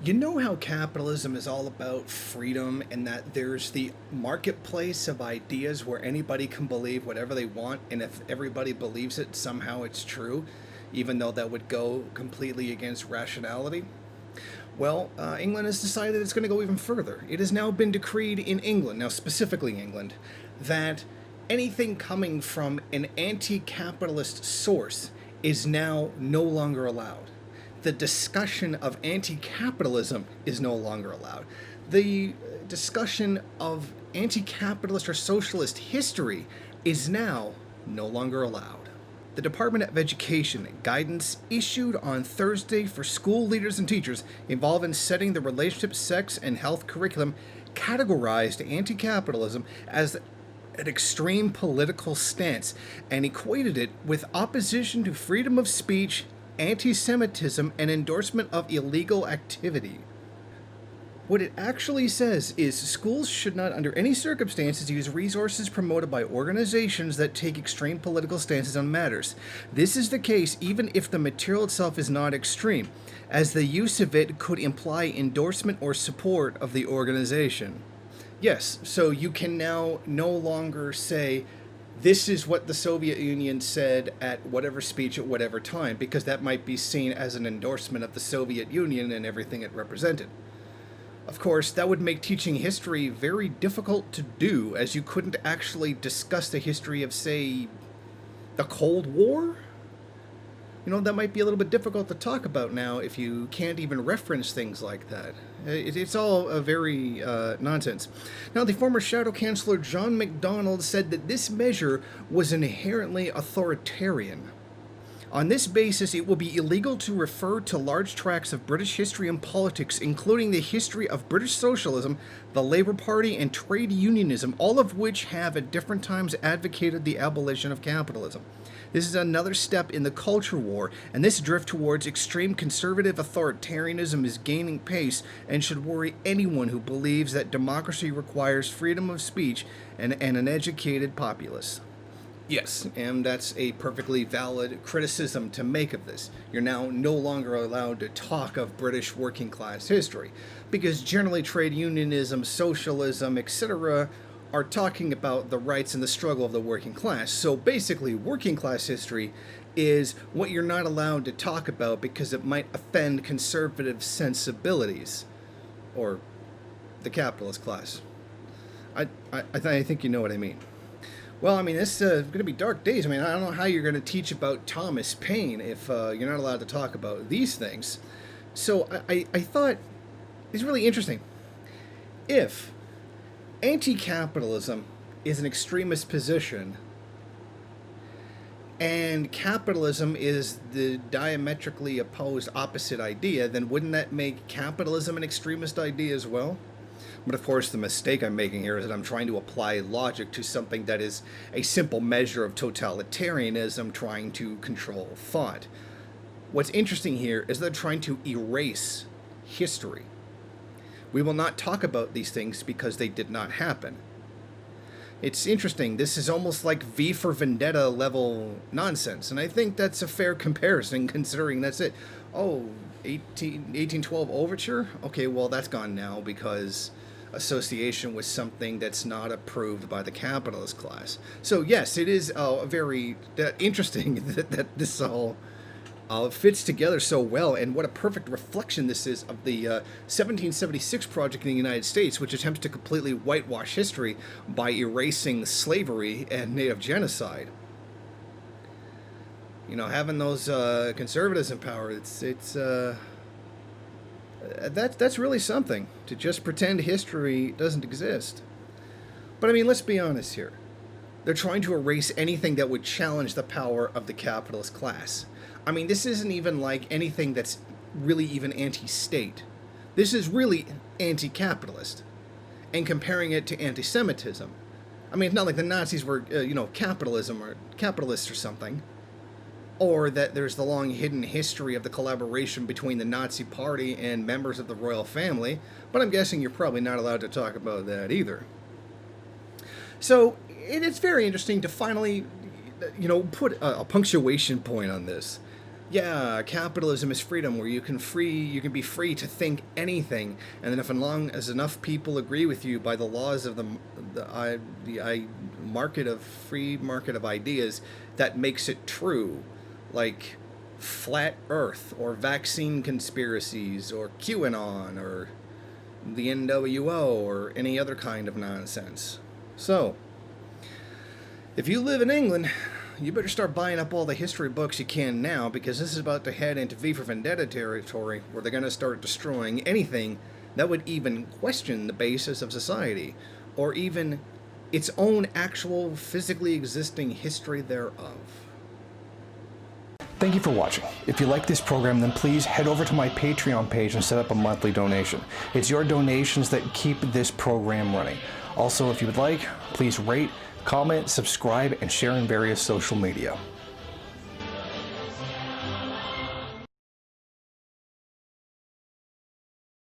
You know how capitalism is all about freedom and that there's the marketplace of ideas where anybody can believe whatever they want, and if everybody believes it, somehow it's true, even though that would go completely against rationality? Well, England has decided it's going to go even further. It has now been decreed in England, now specifically England, that anything coming from an anti capitalist source is now no longer allowed. The discussion of anti capitalism is no longer allowed. The discussion of anti capitalist or socialist history is now no longer allowed. The Department of Education guidance issued on Thursday for school leaders and teachers involved in setting the relationship, sex, and health curriculum categorized anti capitalism as an extreme political stance and equated it with opposition to freedom of speech, anti Semitism, and endorsement of illegal activity. What it actually says is schools should not, under any circumstances, use resources promoted by organizations that take extreme political stances on matters. This is the case even if the material itself is not extreme, as the use of it could imply endorsement or support of the organization. Yes, so you can now no longer say, this is what the Soviet Union said at whatever speech at whatever time, because that might be seen as an endorsement of the Soviet Union and everything it represented. Of course, that would make teaching history very difficult to do, as you couldn't actually discuss the history of, say, the Cold War? That might be a little bit difficult to talk about now if you can't even reference things like that. It's all a very nonsense. Now, the former Shadow Chancellor John MacDonald said that this measure was inherently authoritarian. On this basis, it will be illegal to refer to large tracts of British history and politics, including the history of British socialism, the Labour Party, and trade unionism, all of which have at different times advocated the abolition of capitalism. This is another step in the culture war, and this drift towards extreme conservative authoritarianism is gaining pace and should worry anyone who believes that democracy requires freedom of speech and an educated populace. Yes, and that's a perfectly valid criticism to make of this. You're now no longer allowed to talk of British working class history, because generally trade unionism, socialism, etc., are talking about the rights and the struggle of the working class. So basically, working class history is what you're not allowed to talk about because it might offend conservative sensibilities, or the capitalist class. I think you know what I mean. Well, I mean, this is going to be dark days. I mean, I don't know how you're going to teach about Thomas Paine if you're not allowed to talk about these things. So I thought it's really interesting. If anti-capitalism is an extremist position and capitalism is the diametrically opposed opposite idea, then wouldn't that make capitalism an extremist idea as well? But of course, the mistake I'm making here is that I'm trying to apply logic to something that is a simple measure of totalitarianism trying to control thought. What's interesting here is they're trying to erase history. We will not talk about these things because they did not happen. It's interesting. This is almost like V for Vendetta level nonsense, and I think that's a fair comparison considering that's it. Oh, 1812 Overture? Okay, well, that's gone now because association with something that's not approved by the capitalist class. So yes, it is very interesting that this all fits together so well, and what a perfect reflection this is of the 1776 project in the United States, which attempts to completely whitewash history by erasing slavery and native genocide. Having those conservatives in power, that's really something, to just pretend history doesn't exist. But I mean, let's be honest here. They're trying to erase anything that would challenge the power of the capitalist class. I mean, this isn't even like anything that's really even anti-state. This is really anti-capitalist. And comparing it to anti-Semitism. I mean, it's not like the Nazis were, capitalism or capitalists or something. Or that there's the long hidden history of the collaboration between the Nazi Party and members of the royal family, but I'm guessing you're probably not allowed to talk about that either. So, it's very interesting to finally, put a punctuation point on this. yeah, capitalism is freedom, where you can be free to think anything, and then if as long as enough people agree with you by the laws of the market of free market of ideas, that makes it true, like flat Earth or vaccine conspiracies or QAnon or the NWO or any other kind of nonsense. So, if you live in England, you better start buying up all the history books you can now, because this is about to head into V for Vendetta territory, where they're going to start destroying anything that would even question the basis of society, or even its own actual physically existing history thereof. Thank you for watching. If you like this program, then please head over to my Patreon page and set up a monthly donation. It's your donations that keep this program running. Also, if you would like, please rate, comment, subscribe, and share in various social media.